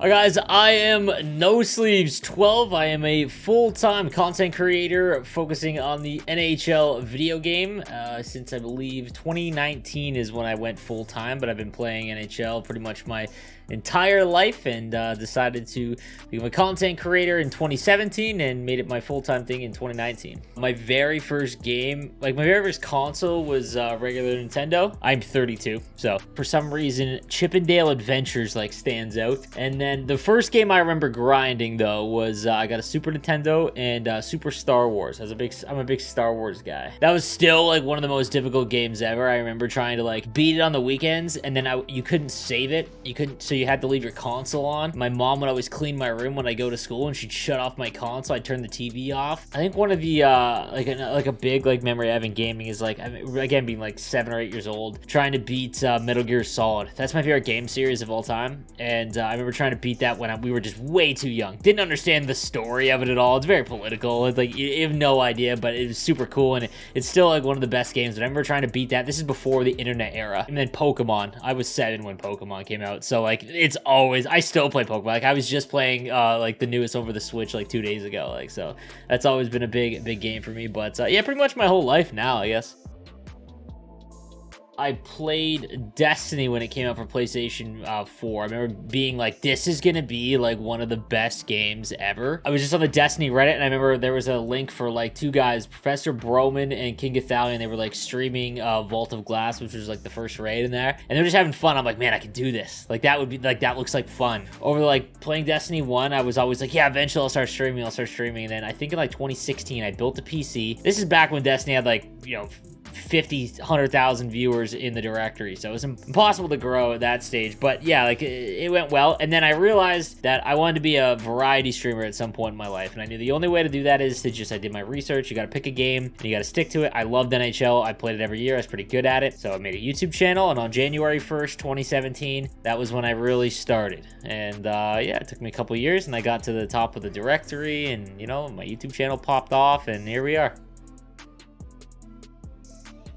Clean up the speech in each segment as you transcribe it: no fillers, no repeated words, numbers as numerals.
Alright guys, I am NoSleeves12. I am a full-time content creator focusing on the NHL video game since I believe 2019 is when I went full-time, but I've been playing NHL pretty much my entire life and decided to become a content creator in 2017 and made it my full-time thing in 2019. My very first game, like my very first console was regular Nintendo. I'm 32, so for some reason Chippendale Adventures like stands out. And then the first game I remember grinding though was I got a Super Nintendo and Super Star Wars. I'm a big Star Wars guy. That was still like one of the most difficult games ever. I remember trying to like beat it on the weekends, and then you couldn't save it. So you had to leave your console on. My mom would always clean my room when I go to school, and she'd shut off my console. I'd turn the TV off. I think one of the like a big like memory I have in gaming is like, again, being like 7 or 8 years old, trying to beat Metal Gear Solid. That's my favorite game series of all time, and I remember trying to beat that when we were just way too young. Didn't understand the story of it at all. It's very political. It's like you have no idea, but it was super cool, and it's still like one of the best games. And I remember trying to beat that. This is before the internet era. And then Pokemon. I was 7 when Pokemon came out, so like it's always, I still play Pokemon. Like I was just playing like the newest over the Switch like 2 days ago. Like, so that's always been a big game for me. But yeah, pretty much my whole life now, I guess. I played Destiny when it came out for PlayStation 4. I remember being like, this is gonna be like one of the best games ever. I was just on the Destiny Reddit, and I remember there was a link for like two guys, Professor Broman and King Gathalion. They were like streaming Vault of Glass, which was like the first raid in there, and they were just having fun. I'm like, man, I could do this. Like that would be like, that looks like fun. Over like playing Destiny 1, I was always like, yeah, eventually I'll start streaming. And then I think in like 2016, I built a PC. This is back when Destiny had like, you know, 100,000 viewers in the directory, so it was impossible to grow at that stage. But yeah, like it went well, and then I realized that I wanted to be a variety streamer at some point in my life, and I knew the only way to do that is to just, I did my research. You got to pick a game and you got to stick to it. I loved NHL. I played it every year. I was pretty good at it, so I made a YouTube channel, and on January 1st 2017, that was when I really started. And yeah, it took me a couple years, and I got to the top of the directory, and you know, my YouTube channel popped off, and here we are.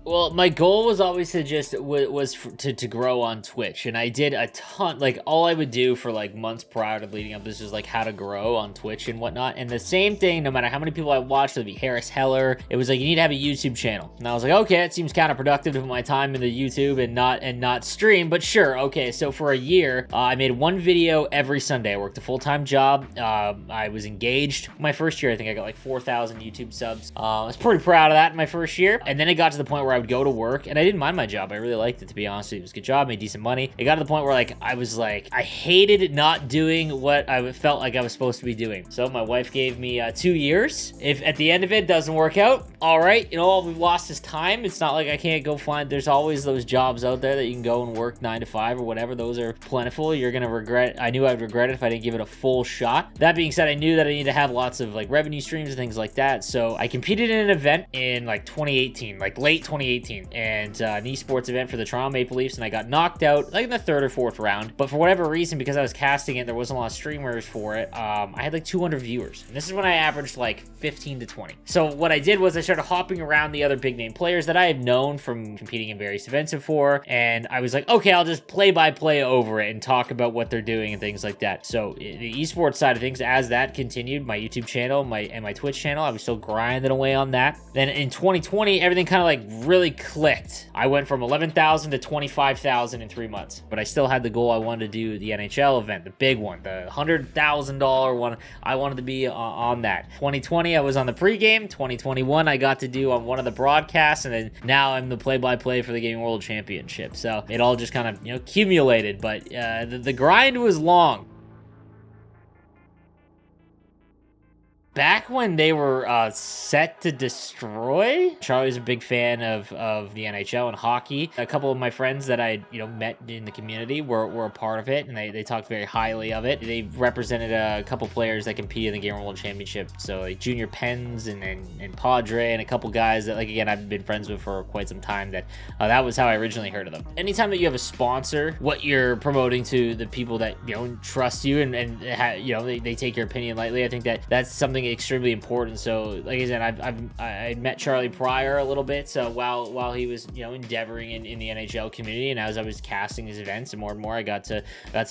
Well, my goal was always to just to grow on Twitch, and I did a ton. Like all I would do for like months prior to leading up this is like how to grow on Twitch and whatnot. And the same thing, no matter how many people I watched, it'd be Harris Heller. It was like, you need to have a YouTube channel, and I was like, okay, it seems counterproductive to put my time into YouTube and not stream, but sure, okay. So for a year, I made one video every Sunday. I worked a full-time job. I was engaged. My first year, I think I got like 4,000 YouTube subs. I was pretty proud of that in my first year, and then it got to the point where I would go to work, and I didn't mind my job. I really liked it, to be honest with you. It was a good job, made decent money. It got to the point where like I was like, I hated not doing what I felt like I was supposed to be doing. So my wife gave me 2 years. If at the end of it doesn't work out, all right, you know, all we've lost is time. It's not like I can't go find, there's always those jobs out there that you can go and work 9 to 5 or whatever. Those are plentiful. You're gonna regret, I knew I'd regret it if I didn't give it a full shot. That being said, I knew that I needed to have lots of like revenue streams and things like that. So I competed in an event in like 2018, like late 2018, and an esports event for the Toronto Maple Leafs, and I got knocked out like in the 3rd or 4th round. But for whatever reason, because I was casting it, there wasn't a lot of streamers for it. I had like 200 viewers, and this is when I averaged like 15 to 20. So what I did was I started hopping around the other big name players that I had known from competing in various events before, and I was like, okay, I'll just play by play over it and talk about what they're doing and things like that. So the esports side of things, as that continued, my YouTube channel, my Twitch channel, I was still grinding away on that. Then in 2020, everything kind of like really clicked. I went from 11,000 to 25,000 in 3 months, but I still had the goal. I wanted to do the NHL event, the big one, the $100,000 one. I wanted to be on that. 2020, I was on the pregame. 2021, I got to do on one of the broadcasts, and then now I'm the play-by-play for the Gaming World Championship. So it all just kind of, you know, accumulated, but the grind was long. Back when they were set to destroy, Charlie's a big fan of the NHL and hockey. A couple of my friends that I met in the community were a part of it, and they talked very highly of it. They represented a couple players that compete in the Gamer World Championship. So like Junior Pens and Padre and a couple guys that, like, again, I've been friends with for quite some time. That was how I originally heard of them. Anytime that you have a sponsor, what you're promoting to the people that trust you and they take your opinion lightly. I think that's something something extremely important. So like I said, I met Charlie prior a little bit, so while he was, you know, endeavoring in the NHL community, and as I was casting his events and more, I got to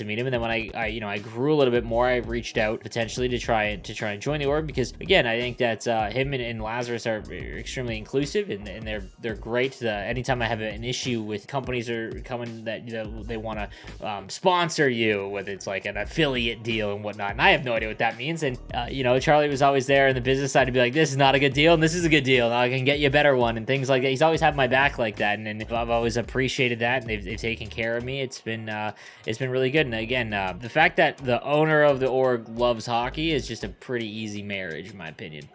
meet him. And then when I grew a little bit more, I reached out potentially to try and join the org, because again, I think that him and Lazarus are extremely inclusive, and they're great. Anytime I have an issue with companies are coming that, you know, they want to sponsor you, whether it's like an affiliate deal and whatnot, and I have no idea what that means. And you know, Charlie was always there in the business side to be like, this is not a good deal and this is a good deal, now I can get you a better one, and things like that. He's always had my back like that, and I've always appreciated that, and they've taken care of me. It's been really good. And again, the fact that the owner of the org loves hockey is just a pretty easy marriage, in my opinion.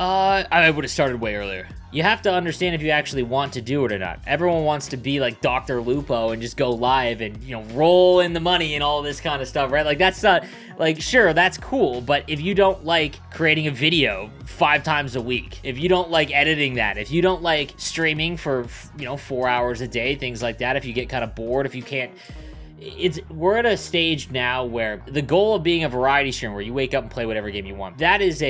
I would have started way earlier. You have to understand if you actually want to do it or not. Everyone wants to be like Dr. Lupo and just go live and, you know, roll in the money and all this kind of stuff, right? Like, that's not, like, sure, that's cool, but if you don't like creating a video 5 times a week, if you don't like editing that, if you don't like streaming for, you know, 4 hours a day, things like that, if you get kind of bored, if you can't, we're at a stage now where the goal of being a variety streamer, where you wake up and play whatever game you want, that is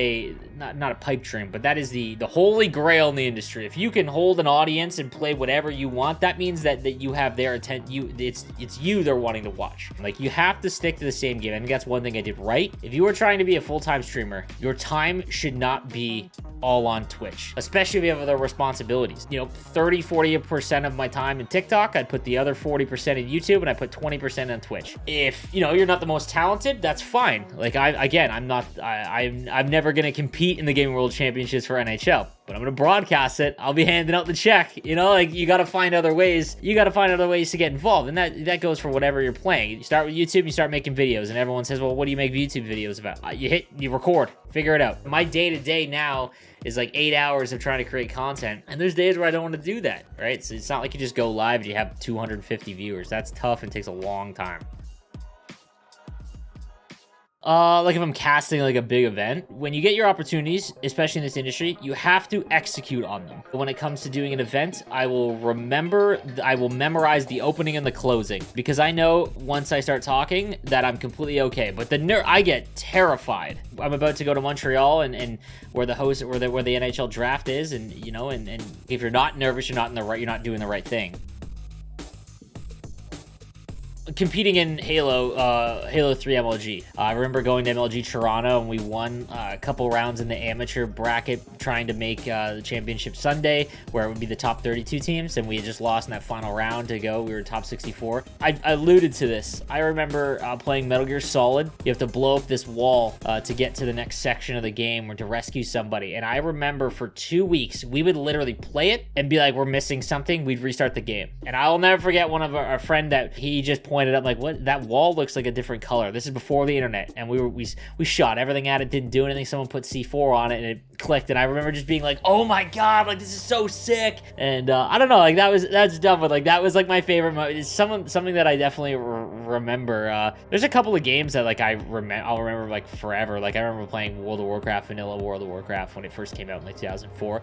not a pipe dream, but that is the holy grail in the industry. If you can hold an audience and play whatever you want, that means that you have their attention. It's you they're wanting to watch. Like, you have to stick to the same game. I think that's one thing I did right. If you were trying to be a full-time streamer, your time should not be all on Twitch, especially if you have other responsibilities. You know, 30-40% of my time in TikTok, I'd put the other 40% in YouTube, and I put 20% on Twitch. If, you know, you're not the most talented, that's fine. Like, I'm never gonna compete in the Gaming World Championships for NHL, but I'm gonna broadcast it. I'll be handing out the check. You know, like, you gotta find other ways. You gotta find other ways to get involved, and that goes for whatever you're playing. You start with YouTube, you start making videos, and everyone says, well, what do you make YouTube videos about? You record, figure it out. My day-to-day now is like 8 hours of trying to create content, and there's days where I don't want to do that, right? So it's not like you just go live and you have 250 viewers. That's tough and takes a long time. Like, if I'm casting like a big event, when you get your opportunities, especially in this industry, you have to execute on them. When it comes to doing an event, I will memorize the opening and the closing, because I know once I start talking that I'm completely okay. But I get terrified. I'm about to go to Montreal and where the NHL draft is, and, you know, and if you're not nervous, you're not doing the right thing. Competing in Halo 3 MLG. I remember going to MLG Toronto, and we won a couple rounds in the amateur bracket, trying to make the championship Sunday, where it would be the top 32 teams, and we had just lost in that final round to go. We were top 64. I alluded to this. I remember playing Metal Gear Solid. You have to blow up this wall to get to the next section of the game, or to rescue somebody. And I remember for 2 weeks, we would literally play it and be like, we're missing something. We'd restart the game. And I'll never forget one of our friend that he just pointed up, like, what, that wall looks like a different color. This is before the internet, and we shot everything at it, didn't do anything. Someone put C4 on it, and it clicked, and I remember just being like, oh my god, like, this is so sick. And I don't know, like, that's dumb, but like, that was like my favorite it's something that I definitely remember. There's a couple of games that, like, I'll remember like forever. Like, I remember playing World of Warcraft, vanilla World of Warcraft, when it first came out in like 2004.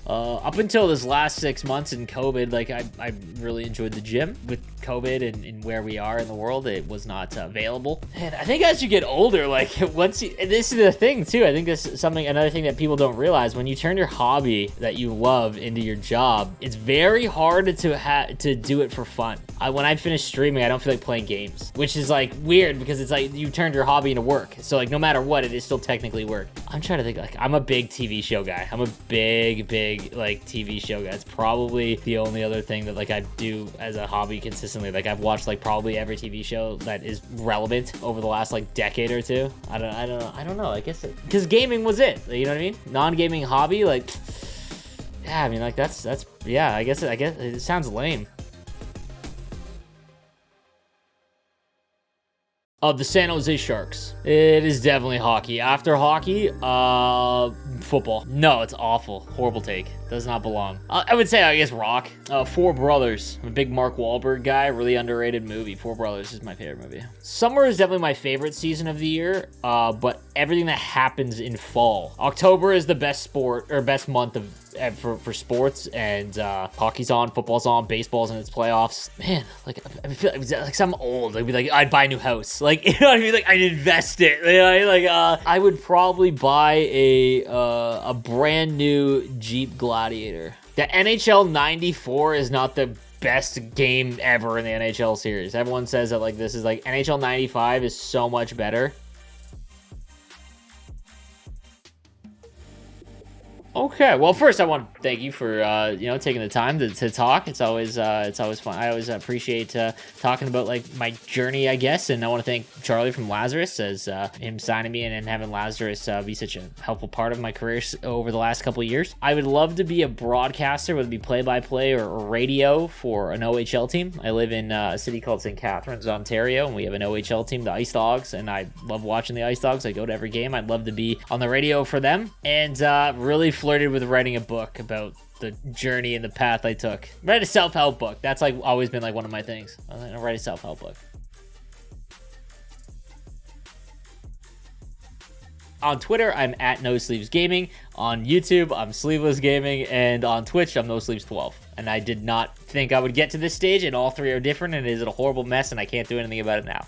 Up until this last 6 months in COVID, like, I really enjoyed the gym. With COVID and where we are in the world, it was not available. And I think as you get older, like, this is the thing too, I think this is another thing that people don't realize. When you turn your hobby that you love into your job, it's very hard to do it for fun. When I finish streaming, I don't feel like playing games, which is like weird, because it's like you turned your hobby into work. So like, no matter what, it is still technically work. I'm trying to think, like, I'm a big TV show guy. I'm a big like TV show guy. It's probably the only other thing that, like, I do as a hobby consistently. Like, I've watched like probably every TV show that is relevant over the last like decade or two. I don't know. I guess because gaming was it. You know what I mean? Non-gaming hobby, like, yeah. I mean, like, that's yeah. I guess it sounds lame. The San Jose Sharks. It is definitely hockey. After hockey, football. No, it's awful. Horrible take. Does not belong. I would say, I guess, rock. Four Brothers. I'm a big Mark Wahlberg guy. Really underrated movie. Four Brothers is my favorite movie. Summer is definitely my favorite season of the year, but everything that happens in fall. October is the best month of for sports, and hockey's on, football's on, baseball's in its playoffs. Man, like I feel like I'm old. I'd be like, I'd buy a new house. Like, you know what I mean? Like, I'd invest it. You know, like I would probably buy a brand new Jeep Gladiator. The NHL 94 is not the best game ever in the NHL series. Everyone says that like this is like NHL 95 is so much better. Okay, well, first I want to thank you for taking the time to talk. It's always fun. I always appreciate talking about like my journey, I guess. And I want to thank Charlie from Lazarus as him signing me and having Lazarus be such a helpful part of my career over the last couple of years. I would love to be a broadcaster, whether it be play-by-play or radio for an OHL team. I live in a city called St. Catharines, Ontario, and we have an OHL team, the Ice Dogs, and I love watching the Ice Dogs. I go to every game. I'd love to be on the radio for them, and really flirted with writing a book about the journey and the path I took. Write a self-help book. That's like always been like one of my things. I'm gonna write a self-help book. On Twitter, I'm at NoSleeves Gaming. On YouTube, I'm Sleeveless Gaming, and on Twitch, I'm NoSleeves12. And I did not think I would get to this stage, and all three are different, and it is a horrible mess, and I can't do anything about it now.